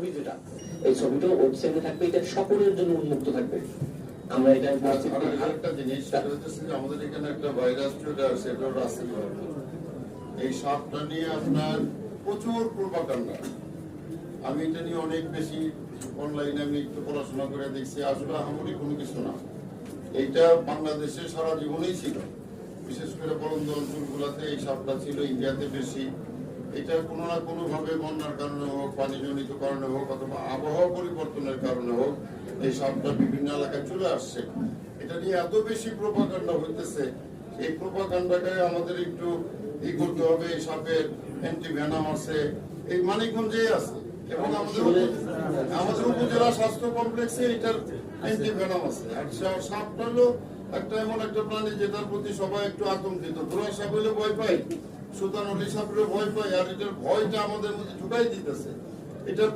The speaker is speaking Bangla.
ছবি যেটা, এই ছবিটাও ওয়েবসাইটে থাকবে, এটা সকলের জন্য উন্মুক্ত থাকবে। আমরা এটা আরেকটা জিনিস সেটা হচ্ছে যে আমাদের এখানে একটা ভাইরাস চলে আসছে, এটা রাসেল ভাইরাস। এই সাপটা নিয়ে আপনার প্রচুর প্রোপাগান্ডা। আমি এটা নিয়ে অনেক বেশি অনলাইনে আমি একটু পড়াশোনা করে দেখছি, আসলে আহামরি কোনো কিছু না। এইটা বাংলাদেশে সারা জীবনেই ছিল, বিশেষ করে বরন্দ অঞ্চলগুলোতে এই সাপটা ছিল, ইন্ডিয়াতে বেশি। এটা কোনো না কোনো ভাবে বন্যার কারণে হোক, পানিজনিত কারণে হোক, অথবা আবহাওয়া পরিবর্তনের কারণে হোক, এই সাপটা বিভিন্ন এলাকায় চলে আসছে। এটা নিয়ে এত বেশি প্রোপাগান্ডা হইতেছে, এই প্রোপাগান্ডাকে আমাদের একটু করতে হবে। এই সাপের অ্যান্টিভেনাম আছে, এই মানিকগঞ্জে আছে, এবং আমাদের উপজেলা স্বাস্থ্য কমপ্লেক্সে এটার অ্যান্টিভেনাম আছে। আর সাপটা হলো একটা এমন একটা প্রাণী যেটার প্রতি সবাই একটু আতঙ্কিত। ঘোড়া সাপ হলে ভয় পাই, সুতান অলি সাপেরও ভয় পাই, আর এটার ভয়টা আমাদের মধ্যে ঢুকাই দিতেছে। এটার